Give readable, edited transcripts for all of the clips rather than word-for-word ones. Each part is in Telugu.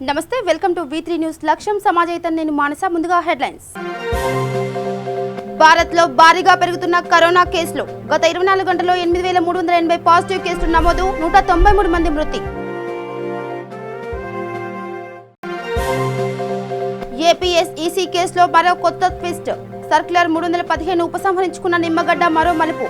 నమస్తే వెల్కమ్ టు V3 న్యూస్ లక్ష్యం సమాజైతం నేను మానస ముందుగా హెడ్లైన్స్ భారత్ లో భారీగా పెరుగుతున్న కరోనా కేసులు గత 24 గంటల్లో 8380 పాజిటివ్ కేసులు నమోదు 193 మంది మృతి ఏపీఎస్ఈసీ కేసులో మరో కొత్త ట్విస్ట్ సర్క్యులర్ 315 ఉపసంహరించుకున్న నిమ్మగడ్డ మరో మలుపు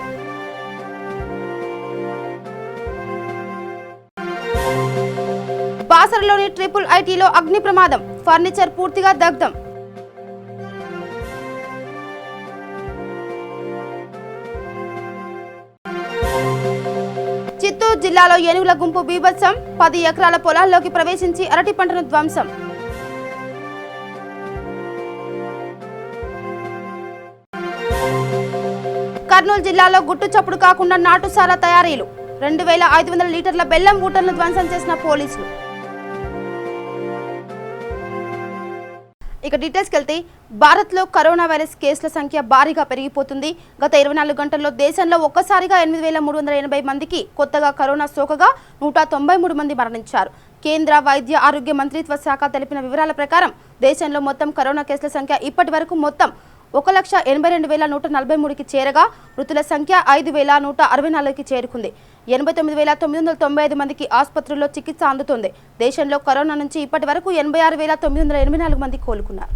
బాసరలోని ట్రిపుల్ ఐటీలో అగ్ని ప్రమాదం ఫర్నిచర్ పూర్తిగా దగ్ధం చిత్తూరు జిల్లాలో ఏనుగుల గుంపు బీభత్సం 10 ఎకరాల పొలాల్లోకి ప్రవేశించి అరటి పంటను ధ్వంసం కర్నూలు జిల్లాలో గుట్టు చప్పుడు కాకుండా నాటుసారా తయారీలు 2500 లీటర్ల బెల్లం ఊటలను ధ్వంసం చేసిన పోలీసులు ఇక డీటెయిల్స్కి వెళ్తే భారత్లో కరోనా వైరస్ కేసుల సంఖ్య భారీగా పెరిగిపోతుంది. గత 24 గంటల్లో దేశంలో ఒక్కసారిగా 8380 మందికి కొత్తగా కరోనా సోకగా 193 మంది మరణించారు. కేంద్ర వైద్య ఆరోగ్య మంత్రిత్వ శాఖ తెలిపిన వివరాల ప్రకారం దేశంలో మొత్తం కరోనా కేసుల సంఖ్య ఇప్పటి వరకు మొత్తం 1,82,143కి చేరగా మృతుల సంఖ్య 5,164కి చేరుకుంది. 89,995 మందికి ఆసుపత్రుల్లో చికిత్స అందుతోంది. దేశంలో కరోనా నుంచి ఇప్పటి వరకు 86,984 మంది కోలుకున్నారు.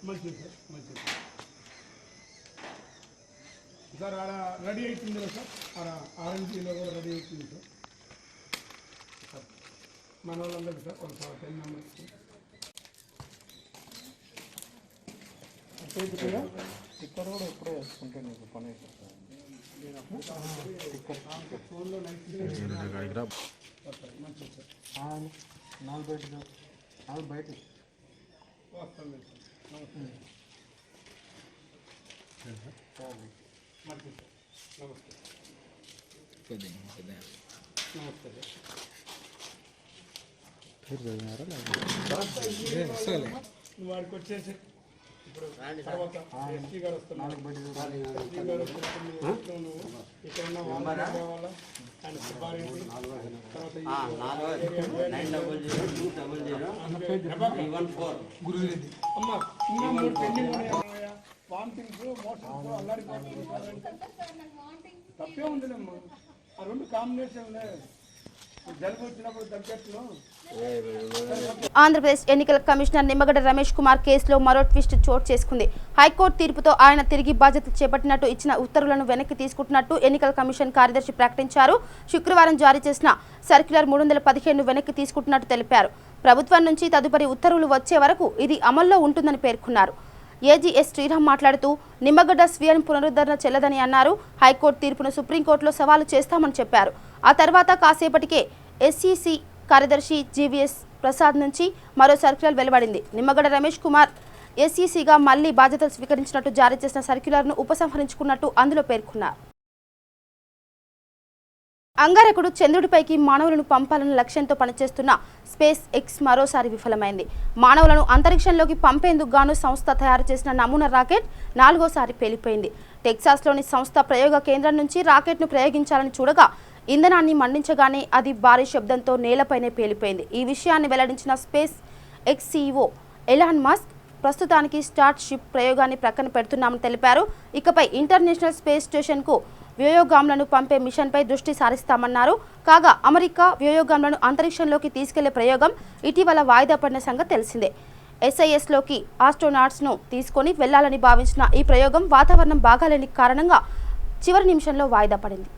మంచిది సార్, మంచిది సార్. ఆడ రెడీ అవుతుంది కదా సార్, ఆడ ఆరెంజ్లో కూడా రెడీ అవుతుంది సార్. మన వాళ్ళందరికీ సార్ ఒక 10 మెంబర్స్కి టిక్కర్ కూడా ఎప్పుడో వేసుకుంటే నీకు పని అయిపోతుంది. నాలుగు బయట వస్తాను నమస్తే నువ్వు వాడికి వచ్చేసి ఇప్పుడు తర్వాత ఎస్టీ గారు వస్తున్నారు. ఎస్టీ గారు వస్తున్నప్పుడు నువ్వు ఇక్కడ ఉన్న వాళ్ళ ఆయన సుబ్బారెడ్డి తర్వాత అమ్మ ఇంకా 3 పెండింగ్ ఉన్నాయా? వామిటింగ్స్ మోషన్స్ అల్లాడిపోతుంది. తప్పే ఉందిలేమ్మా, ఆ 2 కాంబినేషన్లే జలుబు వచ్చినప్పుడు తగ్గట్లు. ఆంధ్రప్రదేశ్ ఎన్నికల కమిషనర్ నిమ్మగడ్డ రమేష్ కుమార్ కేసులో మరో ట్విస్ట్ చోటు చేసుకుంది. హైకోర్టు తీర్పుతో ఆయన తిరిగి బాధ్యతలు చేపట్టినట్టు ఇచ్చిన ఉత్తర్వులను వెనక్కి తీసుకుంటున్నట్టు ఎన్నికల కమిషన్ కార్యదర్శి ప్రకటించారు. శుక్రవారం జారీ చేసిన సర్క్యులర్ 315 వెనక్కి తీసుకుంటున్నట్టు తెలిపారు. ప్రభుత్వం నుంచి తదుపరి ఉత్తర్వులు వచ్చే వరకు ఇది అమల్లో ఉంటుందని పేర్కొన్నారు. ఏజీఎస్ శ్రీరామ్ మాట్లాడుతూ నిమ్మగడ్డ స్వీయ పునరుద్ధరణ చెల్లదని అన్నారు. హైకోర్టు తీర్పును సుప్రీంకోర్టులో సవాలు చేస్తామని చెప్పారు. ఆ తర్వాత కాసేపటికే ఎస్ఈసి కార్యదర్శి జీవీఎస్ ప్రసాద్ నుంచి మరో సర్క్యులర్ వెలువడింది. నిమ్మగడ్డ రమేష్ కుమార్ ఎస్ఈసిగా మళ్లీ బాధ్యతలు స్వీకరించినట్టు జారీ చేసిన సర్క్యులర్ను ఉపసంహరించుకున్నట్టు అందులో పేర్కొన్నారు. అంగారకుడు చంద్రుడిపైకి మానవులను పంపాలన్న లక్ష్యంతో పనిచేస్తున్న స్పేస్ ఎక్స్ మరోసారి విఫలమైంది. మానవులను అంతరిక్షంలోకి పంపేందుకు గాను సంస్థ తయారు చేసిన నమూనా రాకెట్ 4వసారి పేలిపోయింది. టెక్సాస్లోని సంస్థ ప్రయోగ కేంద్రం నుంచి రాకెట్ను ప్రయోగించాలని చూడగా ఇంధనాన్ని మండించగానే అది భారీ శబ్దంతో నేలపైనే పేలిపోయింది. ఈ విషయాన్ని వెల్లడించిన space X CEO Elon Musk ప్రస్తుతానికి స్టార్ట్ షిప్ ప్రయోగాన్ని ప్రక్కన పెడుతున్నామని తెలిపారు. ఇకపై ఇంటర్నేషనల్ స్పేస్ స్టేషన్కు వ్యోయోగాములను పంపే మిషన్పై దృష్టి సారిస్తామన్నారు. కాగా అమెరికా వ్యోయోగాములను అంతరిక్షంలోకి తీసుకెళ్లే ప్రయోగం ఇటీవల వాయిదా పడిన సంగతి తెలిసిందే. ఎస్ఐఎస్లోకి ఆస్ట్రోనాట్స్ను తీసుకొని వెళ్లాలని భావించిన ఈ ప్రయోగం వాతావరణం బాగాలేని కారణంగా చివరి నిమిషంలో వాయిదా పడింది.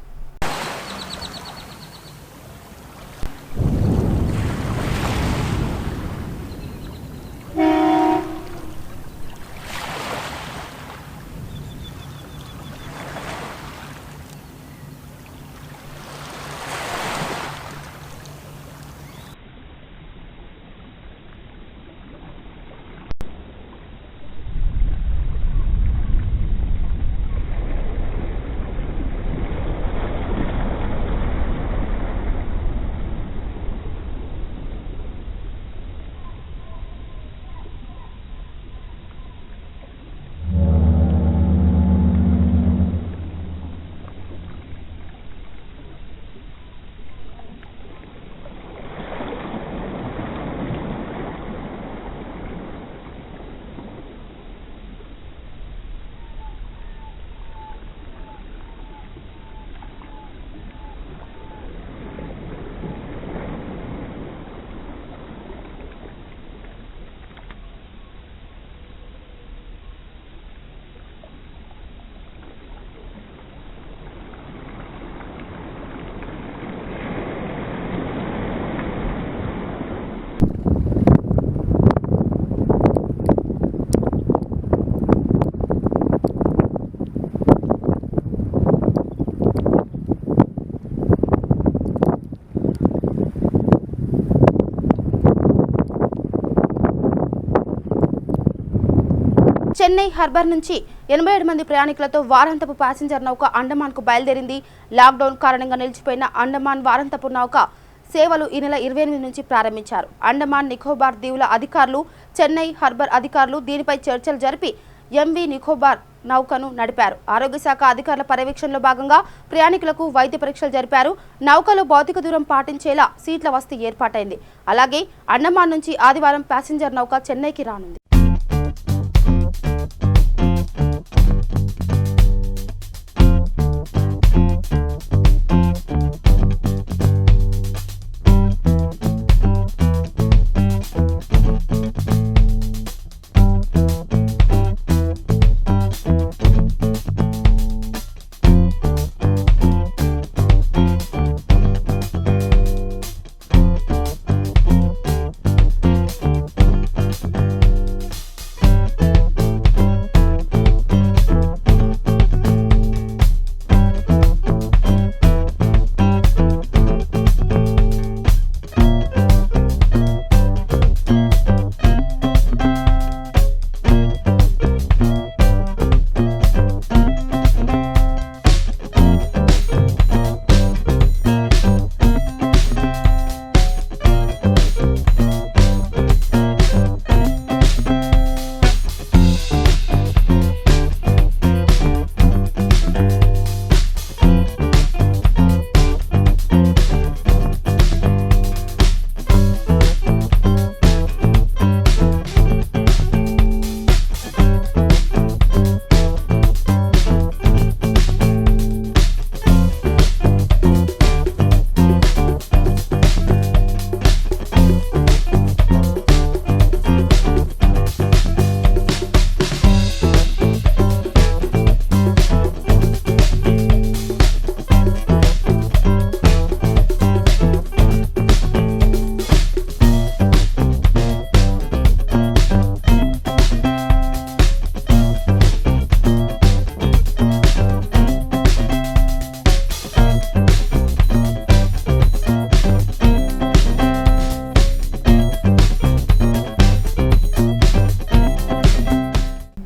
చెన్నై హార్బర్ నుంచి 87 మంది ప్రయాణికులతో వారాంతపు ప్యాసింజర్ నౌక అండమాన్కు బయలుదేరింది. లాక్డౌన్ కారణంగా నిలిచిపోయిన అండమాన్ వారాంతపు నౌక సేవలు ఈ నెల 28 నుంచి ప్రారంభించారు. అండమాన్ నికోబార్ దీవుల అధికారులు, చెన్నై హార్బర్ అధికారులు దీనిపై చర్చలు జరిపి ఎంవి నికోబార్ నౌకను నడిపారు. ఆరోగ్య శాఖ అధికారుల పర్యవేక్షణలో భాగంగా ప్రయాణికులకు వైద్య పరీక్షలు జరిపారు. నౌకలో భౌతిక దూరం పాటించేలా సీట్ల వసతి ఏర్పాటైంది. అలాగే అండమాన్ నుంచి ఆదివారం ప్యాసింజర్ నౌక చెన్నైకి రానుంది.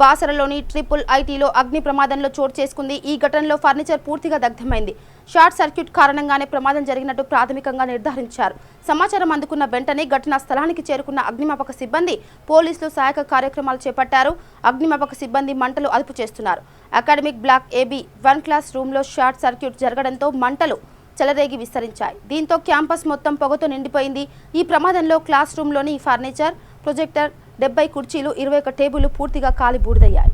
బాసరలోని ట్రిపుల్ ఐటీలో అగ్ని ప్రమాదంలో చోటు చేసుకుంది. ఈ ఘటనలో ఫర్నిచర్ పూర్తిగా దగ్ధమైంది. షార్ట్ సర్క్యూట్ కారణంగానే ప్రమాదం జరిగినట్టు ప్రాథమికంగా నిర్ధారించారు. సమాచారం అందుకున్న వెంటనే ఘటనా స్థలానికి చేరుకున్న అగ్నిమాపక సిబ్బంది, పోలీసులు సహాయక కార్యక్రమాలు చేపట్టారు. అగ్నిమాపక సిబ్బంది మంటలు అదుపు చేస్తున్నారు. అకాడమిక్ బ్లాక్ AB 1 క్లాస్ రూమ్లో షార్ట్ సర్క్యూట్ జరగడంతో మంటలు చెలరేగి విస్తరించాయి. దీంతో క్యాంపస్ మొత్తం పొగతో నిండిపోయింది. ఈ ప్రమాదంలో క్లాస్ రూమ్లోని ఫర్నిచర్, ప్రొజెక్టర్, 70 కుర్చీలు, 21 టేబుళ్లు పూర్తిగా కాలి బూడిదయ్యాయి.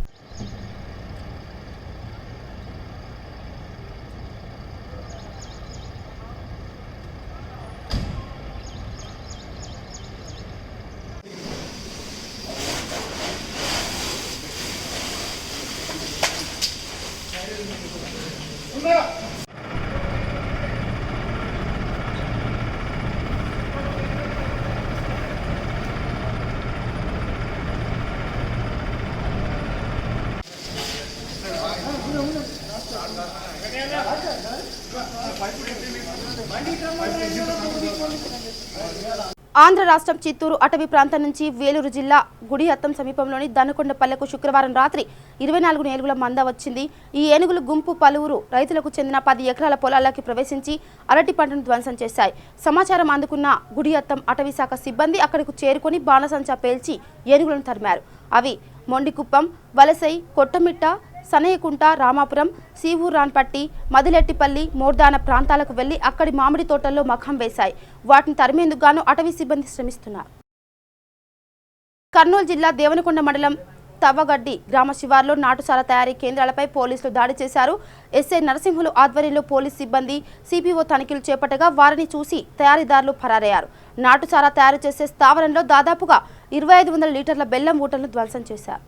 ఆంధ్ర రాష్ట్రం చిత్తూరు అటవీ ప్రాంతం నుంచి వేలూరు జిల్లా గుడిహత్తం సమీపంలోని దనకొండపల్లెకు శుక్రవారం రాత్రి 24 ఏనుగుల మంద వచ్చింది. ఈ ఏనుగుల గుంపు పలువురు రైతులకు చెందిన 10 ఎకరాల పొలాల్లోకి ప్రవేశించి అరటి పంటను ధ్వంసం చేశాయి. సమాచారం అందుకున్న గుడిహత్తం అటవీ శాఖ సిబ్బంది అక్కడకు చేరుకొని బాణసంచా పేల్చి ఏనుగులను తరిమారు. అవి మొండికుప్పం, వలసై, కొట్టమిట్ట, సనయకుంట, రామాపురం, సీవూరాన్పట్టి, మదిలెట్టిపల్లి, మోర్దాన ప్రాంతాలకు వెళ్లి అక్కడి మామిడి తోటల్లో మఖం వేశాయి. వాటిని తరిమేందుకు గాను అటవీ సిబ్బంది శ్రమిస్తున్నారు. కర్నూలు జిల్లా దేవనకొండ మండలం తవ్వగడ్డి గ్రామ శివార్లో నాటుసారా తయారీ కేంద్రాలపై పోలీసులు దాడి చేశారు. ఎస్ఐ నరసింహులు ఆధ్వర్యంలో పోలీసు సిబ్బంది, సిపిఓ తనిఖీలు చేపట్టగా వారిని చూసి తయారీదారులు పరారయ్యారు. నాటుసారా తయారు చేసే స్థావరంలో దాదాపుగా 2500 లీటర్ల బెల్లం ఊటలను ధ్వంసం చేశారు.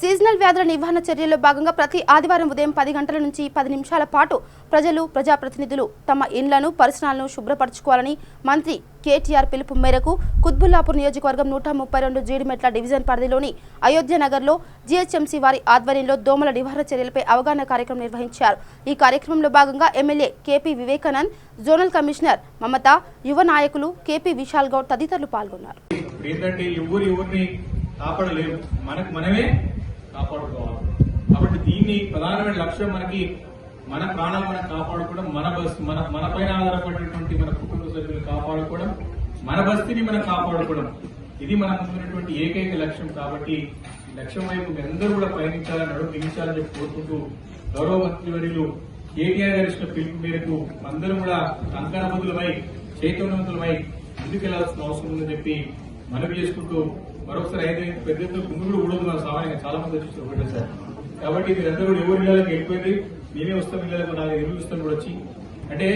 సీజనల్ వ్యాధుల నివారణ చర్యల్లో భాగంగా ప్రతి ఆదివారం ఉదయం 10 గంటల నుంచి 10 నిమిషాల పాటు ప్రజలు, ప్రజాప్రతినిధులు తమ ఇండ్లను, పరిసరాలను శుభ్రపరచుకోవాలని మంత్రి కేటీఆర్ పిలుపు మేరకు కుత్బుల్లాపూర్ నియోజకవర్గం 132 జీడిమెట్ల డివిజన్ పరిధిలోని అయోధ్య నగర్లో జీహెచ్ఎంసీ వారి ఆధ్వర్యంలో దోమల నివారణ చర్యలపై అవగాహన కార్యక్రమం నిర్వహించారు. ఈ కార్యక్రమంలో భాగంగా MLA KP Vivekanand, zonal commissioner Mamata, యువ నాయకులు కేపీ విశాల్ గౌడ్ తదితరులు పాల్గొన్నారు. కాపాడలేము, మనకు మనమే కాపాడుకోవాలి. కాబట్టి దీన్ని ప్రధానమైన లక్ష్యం మనకి మన ప్రాణాలు మనం కాపాడుకోవడం, మన పైన ఆధారపడినటువంటి మన కుటుంబ సభ్యులు కాపాడుకోవడం, మన బస్తీని మనం కాపాడుకోవడం, ఇది మనం ముందున్నటువంటి ఏకైక లక్ష్యం. కాబట్టి ఈ లక్ష్యం వైపు అందరూ కూడా ప్రయత్నించాలని, నడుము బిగించాలని చెప్పి కోరుకుంటూ గౌరవ మంత్రివర్యులు కేటీఆర్ గారి ఇచ్చిన పిలుపు మేరకు అందరూ కూడా కంకణబద్దులమై, చైతన్యవంతులమై ముందుకెళ్లాల్సిన అవసరం ఉందని చెప్పి మనవి చేసుకుంటూ మరొకసారి అయితే పెద్ద ఎత్తున గుంపులు కూడా ఊడుతున్నారు సామాన్యంగా చాలా మంది వచ్చి ఒకటేసారి. కాబట్టి మీరందరూ కూడా ఎవరి ఇళ్ళకి వెళ్ళిపోయింది, మేమే వస్తాం ఇళ్ళకి, నాకు ఎరువు ఇస్తాం కూడా వచ్చి. అంటే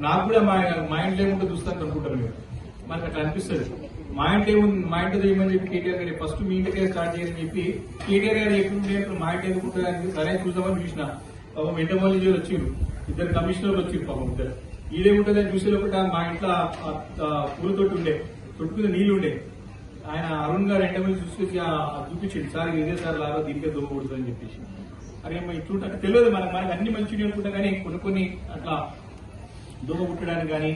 నాకు కూడా మా ఇంట్లో ఏముంటే చూస్తాను అనుకుంటారు మీరు, మనకు అట్లా అనిపిస్తుంది. మా ఇంట్లో ఏమని చెప్పి కేటీఆర్ గారు ఫస్ట్ మీ ఇంటికే స్టార్ట్ చేయాలని చెప్పి కేటీఆర్ గారు ఎప్పుడు మా ఇంటి ఎందుకుంటుంది సరే చూద్దామని చూసిన. పాపం ఎంటమాలజీ వచ్చిండు, 2 కమిషనర్లు వచ్చిండు పాపం 2. ఈడేముంటుందని చూసే లోపల మా ఇంట్లో పూల తోటి ఉండే, తొట్టు మీద నీళ్లు ఉండే. ఆయన అరుణ్ గారు ఎంటమాలజీ చూసుకొచ్చి చూపించిండు, సార్ ఇదే సార్ లాగా దీనికే దొంగ కొడుతుందని చెప్పేసి. అరే ఇట్లా అంటే తెలియదు మనకు అన్ని మంచిగా అనుకుంటాం, కానీ కొన్ని అట్లా దొంగ పుట్టడానికి కానీ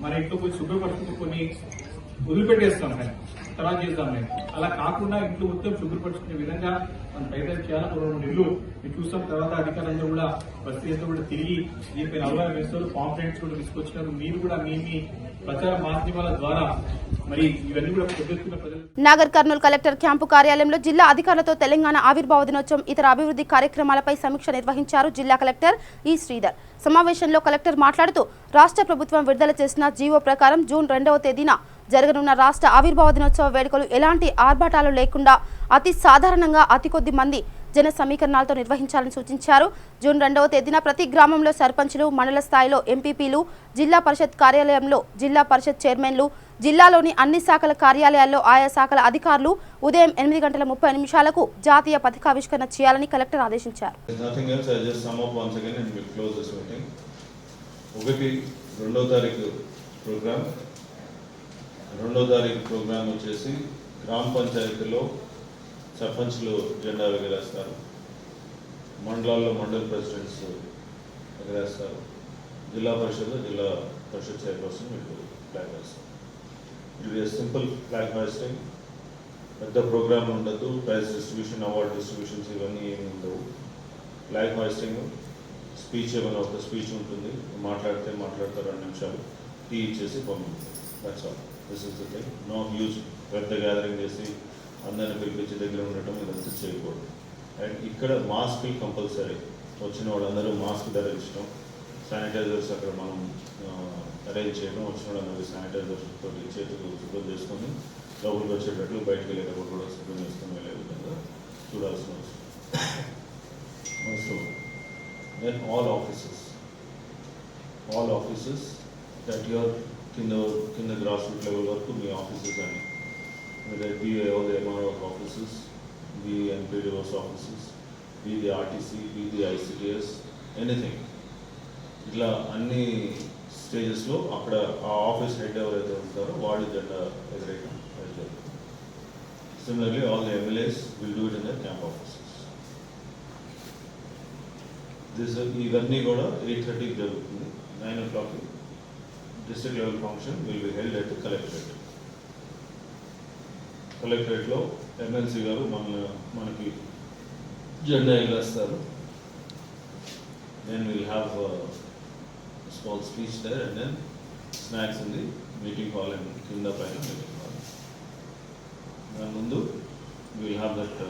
మన ఇంట్లో కొంచెం శుభ్రపరుచుకుంటూ కొన్ని వదిలిపెట్టేస్తాం, కానీ తర్వాత చేస్తాం. నేను అలా కాకుండా ఇంట్లో మొత్తం శుభ్రపరుచుకునే విధంగా మనం ప్రయత్నం చేయాలని 2 నెలలు మీరు చూస్తాం. తర్వాత అధికారులందరూ కూడా బస్తీ అంతా కూడా తిరిగి దీనిపైన అవగాహన వేస్తారు, పాంప్లెంట్స్ కూడా తీసుకొచ్చినారు. మీరు కూడా మీ ప్రచార మాధ్యమాల ద్వారా మరి ఇవన్నీ కూడా పెద్ద ఎత్తున ప్రజలు. నాగర్ కర్నూలు కలెక్టర్ క్యాంపు కార్యాలయంలో జిల్లా అధికారులతో తెలంగాణ ఆవిర్భావ దినోత్సవం ఇతర అభివృద్ధి కార్యక్రమాలపై సమీక్ష నిర్వహించారు జిల్లా కలెక్టర్ ఈ శ్రీధర్. సమావేశంలో కలెక్టర్ మాట్లాడుతూ రాష్ట్ర ప్రభుత్వం విడుదల చేసిన జీవో ప్రకారం జూన్ 2వ తేదీన జరగనున్న రాష్ట్ర ఆవిర్భావ దినోత్సవ వేడుకలు ఎలాంటి ఆర్భాటాలు లేకుండా అతి సాధారణంగా అతి కొద్ది మంది జన సమీకరణాలతో నిర్వహించాలని సూచించారు. జూన్ 2వ తేదీన ప్రతి గ్రామంలో సర్పంచులు, మండల స్థాయిలో ఎంపీపీలు, జిల్లా పరిషత్ కార్యాలయంలో జిల్లా పరిషత్ చైర్మన్లు, జిల్లాలోని అన్ని శాఖల కార్యాలయాల్లో ఆయా శాఖల అధికారులు ఉదయం 8:30 జాతీయ పథకావిష్కరణ చేయాలని కలెక్టర్ ఆదేశించారు. రెండో తారీఖు ప్రోగ్రామ్ వచ్చేసి గ్రామ పంచాయతీలో సర్పంచ్లు జెండా ఎగరేస్తారు, మండలాల్లో మండల ప్రెసిడెంట్స్ ఎగరేస్తారు, జిల్లా పరిషత్ చైర్పర్సన్ మీకు ఫ్లాగ్ వేస్తారు. ఇది సింపుల్ ఫ్లాగ్ హాయిస్టింగ్, పెద్ద ప్రోగ్రామ్ ఉండదు, ప్రైజ్ డిస్ట్రిబ్యూషన్, అవార్డ్ డిస్ట్రిబ్యూషన్స్ ఇవన్నీ ఏమి ఉండవు. ఫ్లాగ్ హాయిస్టింగ్, స్పీచ్ ఏమైనా ఒక స్పీచ్ ఉంటుంది, మాట్లాడతారు 2 నిమిషాలు, టీ ఇచ్చేసి పంపించారు. That's all. This is the thing. No huge పెద్ద గ్యాదరింగ్ చేసి అందరిని పిలిపించి దగ్గర ఉండటం ఇదంతా చేయకూడదు. అండ్ ఇక్కడ మాస్కులు కంపల్సరీ, వచ్చిన వాళ్ళందరూ మాస్క్ ధరించడం, శానిటైజర్స్ అక్కడ మనం అరేంజ్ చేయడం, వచ్చిన వాళ్ళందరూ శానిటైజర్స్తో చేతులు శుభ్రం చేసుకొని లోపలికి వచ్చేటట్లు, బయటకు వెళ్ళేటప్పుడు కూడా శుభ్రం చేసుకొని వెళ్ళే విధంగా చూడాల్సిన అవసరం. Then all offices that your కింద గ్రాస్ రూట్ లెవెల్ వరకు మీ ఆఫీసెస్ అని, whether it be all the MRO offices, be NPDO's offices, be the RTC, be the ICDS, anything. ఇట్లా అన్ని స్టేజెస్లో అక్కడ ఆ ఆఫీస్ హెడ్ ఎవరైతే ఉంటారో వాళ్ళు జెండా ఎగరేయడం జరుగుతుంది. Similarly all the MLAs will do it in their camp offices. ఇవన్నీ కూడా 8:30 జరుగుతుంది. 9 o'clock district level function will be held at collectorate. కలెక్టరేట్లో ఎమ్మెల్సీ గారు మనకి జెండా ఎగరేస్తారు. Then will have small speech there and then snacks in the meeting hall and కింద పైన మీటింగ్ హాల్. దాని ముందు will have that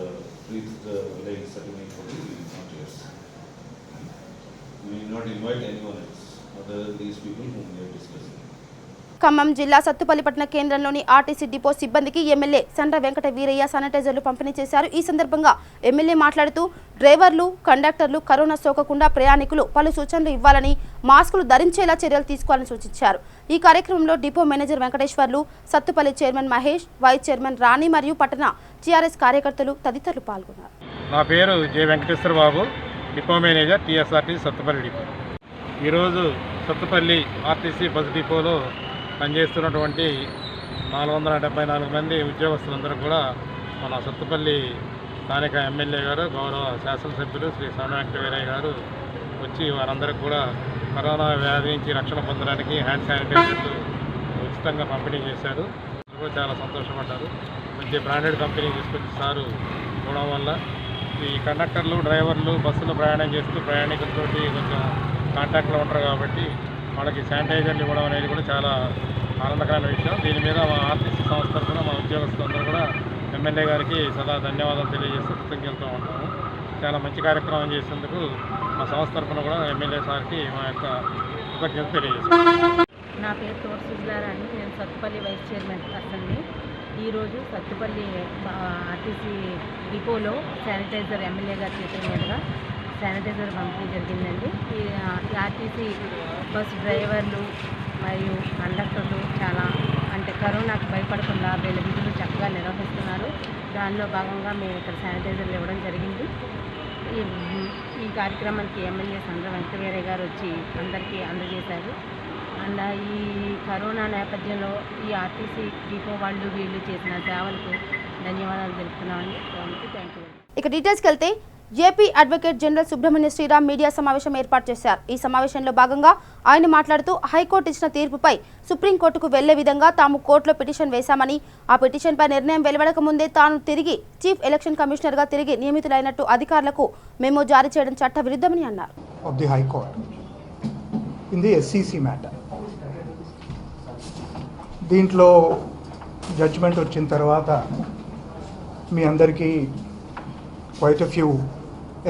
wreath laying ceremony for the volunteers. We will not invite anyone else other than these people whom we are discussing. Khammam జిల్లా సత్తుపల్లి పట్టణ కేంద్రంలోని ఆర్టీసీ డిపో సిబ్బందికి ఎమ్మెల్యే సండ్ర వెంకట వీరయ్య శానిటైజర్లు పంపిణీ చేశారు. ఈ సందర్భంగా ఎమ్మెల్యే మాట్లాడుతూ డ్రైవర్లు, కండక్టర్లు కరోనా సోకకుండా ప్రయాణికులు పలు సూచనలు ఇవ్వాలని, మాస్కులు ధరించేలా చర్యలు తీసుకోవాలని సూచించారు. ఈ కార్యక్రమంలో depot manager Venkateswarlu, Sathupalli chairman Mahesh, vice chairman Rani మరియు పట్టణ టీఆర్ఎస్ కార్యకర్తలు తదితరులు పాల్గొన్నారు. నా పేరు J Venkateswara Babu, depot manager TSRTC Sathupalli depot. ఈరోజు సత్తుపల్లి ఆర్టీసీ బస్ డిపోలో పనిచేస్తున్నటువంటి 474 మంది ఉద్యోగస్తులందరూ కూడా మన సత్తుపల్లి స్థానిక ఎమ్మెల్యే గారు, గౌరవ శాసనసభ్యులు శ్రీ సండ్ర వెంకట వీరయ్య గారు వచ్చి వారందరికీ కూడా కరోనా వ్యాధి నుంచి రక్షణ పొందడానికి హ్యాండ్ శానిటైజర్లు ఉచితంగా పంపిణీ చేశారు. కూడా చాలా సంతోషపడ్డారు. మంచి బ్రాండెడ్ కంపెనీ తీసుకొచ్చి సారు ఇవ్వడం వల్ల ఈ కండక్టర్లు, డ్రైవర్లు బస్సులో ప్రయాణం చేస్తూ ప్రయాణికులతోటి కొంచెం కాంటాక్ట్లో ఉంటారు కాబట్టి వాళ్ళకి శానిటైజర్లు ఇవ్వడం అనేది కూడా చాలా ఆనందకరమైన విషయం. దీని మీద మా ఆర్టీసీ సంస్థ తరఫున మా ఉద్యోగస్తులందరూ కూడా ఎమ్మెల్యే గారికి సదా ధన్యవాదాలు తెలియజేస్తూ కృతజ్ఞతలు ఉంటాము. చాలా మంచి కార్యక్రమం చేసేందుకు మా సంస్థ తరఫున కూడా ఎమ్మెల్యే సార్కి మా యొక్క కృతజ్ఞత తెలియజేస్తాం. నా పేరు తోట సుజలారాణి, నేను సత్తుపల్లి వైస్ చైర్మన్ పర్సన్ని. ఈరోజు సత్తుపల్లి ఆర్టీసీ డిపోలో శానిటైజర్ ఎమ్మెల్యే గారి చేతుల మీదుగా శానిటైజర్ పంపిణీ జరిగిందండి. ఈ ఆర్టీసీ బస్ డ్రైవర్లు మరియు కండక్టర్లు చాలా కరోనాకు భయపడకుండా వీళ్ళ విధులు చక్కగా నిర్వహిస్తున్నారు. దానిలో భాగంగా మేము ఇక్కడ శానిటైజర్లు ఇవ్వడం జరిగింది. ఈ కార్యక్రమానికి ఎమ్మెల్యే సంద్ర వెంకటవీరయ్య గారు వచ్చి అందరికీ అందజేశారు. అండ్ ఈ కరోనా నేపథ్యంలో ఈ ఆర్టీసీ డిపో వాళ్ళు వీళ్ళు చేసిన సేవలకు ధన్యవాదాలు తెలుపుతున్నామండి. Thank you. ఇక డీటెయిల్స్కి వెళ్తే AP advocate general Subrahmanya Sriram media సమావేశం ఏర్పాటు చేశారు. ఈ సమావేశంలో భాగంగా ఆయన మాట్లాడుతూ హైకోర్టు ఇచ్చిన తీర్పుపై సుప్రీంకోర్టుకు వెళ్లే విధంగా తాము కోర్టులో పిటిషన్ వేశామని, ఆ పిటిషన్పై నిర్ణయం వెలువడక ముందే తాను తిరిగి చీఫ్ ఎలక్షన్ కమిషనర్గా తిరిగి నియమితులైనట్టు అధికారులకు మెమో జారీ చేయడం చట్ట విరుద్ధమని అన్నారు. Of the High Court in the SCC matter. దీంట్లో జడ్జ్మెంట్ వచ్చిన తర్వాత మీ అందరికీ quite a few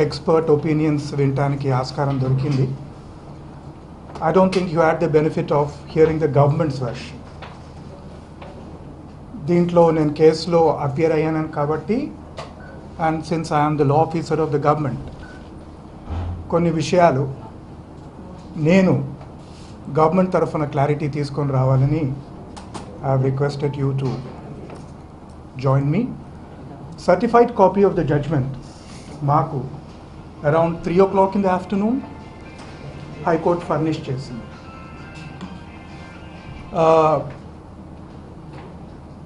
expert opinions వినటానికి ఆస్కారం దొరికింది. I don't think you had the benefit of hearing the government's version. దీంట్లో నేను కేసులో అపియర్ అయ్యాను కాబట్టి, and since I am the law officer of the government, కొన్ని విషయాలు నేను గవర్నమెంట్ తరఫున క్లారిటీ తీసుకొని రావాలని I have requested you to join me. Certified copy of the judgment మాకు around 3 o'clock in the afternoon High Court furnished చేసింది.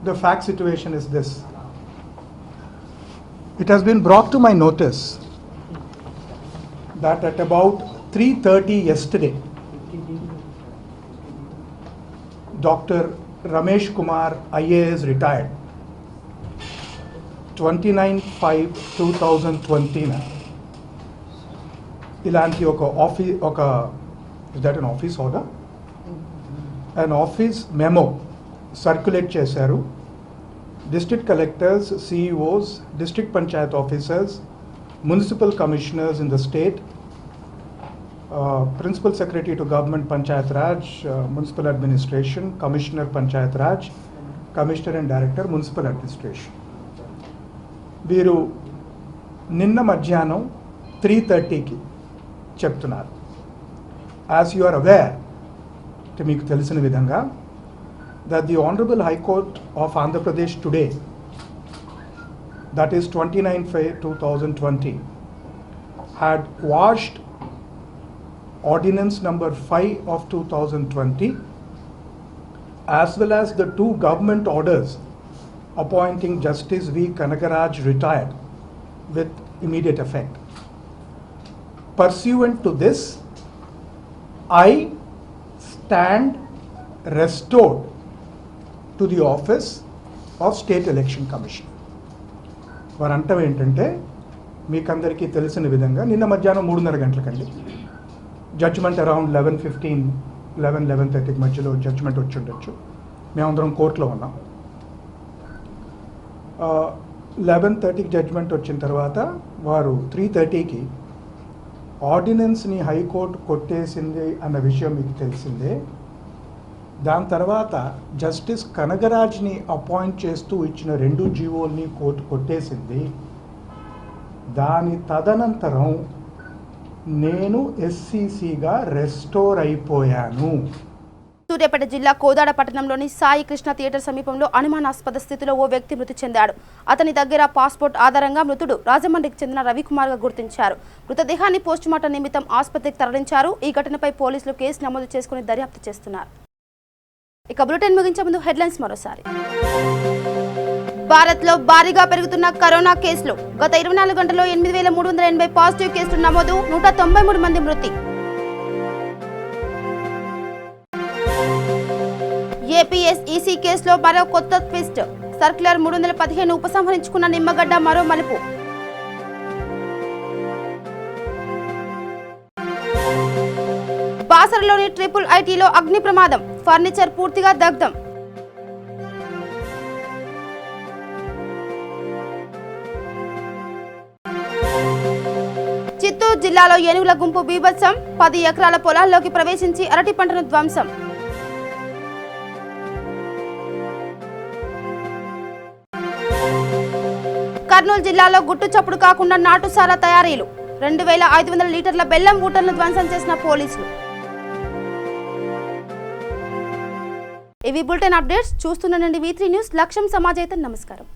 The fact situation is this. It has been brought to my notice that at about 3:30 yesterday, Dr. Ramesh Kumar IAS retired 29/5/2020 ఇలాంటి is that an office order? An office memo circulate చేశారు. District collectors, CEOs, district panchayat officers, municipal commissioners in the state, Principal Secretary to Government Panchayat Raj, Municipal Administration, Commissioner Panchayat Raj, Commissioner and Director Municipal Administration. వీరు నిన్న మధ్యాహ్నం 3:30కి చెప్తున్నారు. యాజ్ యు ఆర్ అవేర్, మీకు తెలిసిన విధంగా, that the Honorable High Court of Andhra Pradesh today, that is 29/5/2020, had quashed Ordinance number 5 of 2020 as well as the 2 government orders appointing Justice V. Kanagaraj retired with immediate effect. Pursuant to this, I stand restored to the office of State Election Commission. వారంటం ఏంటంటే, మీకందరికీ తెలిసిన విధంగా నిన్న మధ్యాహ్నం 3:30 గంటలకండి జడ్జ్మెంట్ అరౌండ్ 11:30 మధ్యలో జడ్జ్మెంట్ వచ్చి ఉండొచ్చు. మేమందరం కోర్టులో ఉన్నాం. 11:30కి జడ్జ్మెంట్ వచ్చిన తర్వాత వారు 3:30కి ఆర్డినెన్స్ని హైకోర్టు కొట్టేసింది అన్న విషయం మీకు తెలిసిందే. దాని తర్వాత జస్టిస్ కనగరాజ్ని అపాయింట్ చేస్తూ ఇచ్చిన 2 జీవోల్ని కోర్టు కొట్టేసింది. దాని తదనంతరం నేను ఎస్సీసీగా రెస్టోర్ అయిపోయాను. సూర్యాపేట జిల్లా కోదాడ పట్టణంలోని సాయి కృష్ణ థియేటర్ సమీపంలో అనుమానాస్పద స్థితిలో ఓ వ్యక్తి మృతి చెందాడు. అతని దగ్గర పాస్పోర్ట్ ఆధారంగా మృతుడు రాజమండ్రికి చెందిన రవికుమార్గా గుర్తించారు. మృతదేహాన్ని పోస్టుమార్టం నిమిత్తం ఆసుపత్రికి తరలించారు. ఈ ఘటనపై పోలీసులు కేసు నమోదు చేసుకుని దర్యాప్తు చేస్తున్నారు. ఇక బులెటిన్ ముగించే ముందు హెడ్లైన్స్ మరోసారి. భారత్లో భారీగా పెరుగుతున్న కరోనా కేసులు. గత 24 గంటల్లో 8,380 పాజిటివ్ కేసులు నమోదు. 193 మంది మృతి. ఏపీఎస్ఈసీ కేసులో మరో కొత్త ట్విస్ట్. సర్క్యులర్ 315 ఉపసంహరించుకున్న నిమ్మగడ్డ మరో మలుపు. బాసరలోని ట్రిపుల్ ఐటీలో అగ్ని ప్రమాదం. ఫర్నిచర్ పూర్తిగా దగ్ధం. చిత్తూరు జిల్లాలో ఏనుగుల గుంపు బీభత్సం. 10 ఎకరాల పొలాల్లోకి ప్రవేశించి అరటి పంటను ధ్వంసం. కర్నూలు జిల్లాలో గుట్టు చప్పుడు కాకుండా నాటుసారా తయారీలు 2500 లీటర్ల బెల్లం ఊటలను ధ్వంసం చేసిన పోలీసులు. ఇవి బులెటిన్ అప్డేట్స్. చూస్తుండండి V3 news. లక్ష్యం సమాజైతే. నమస్కారం.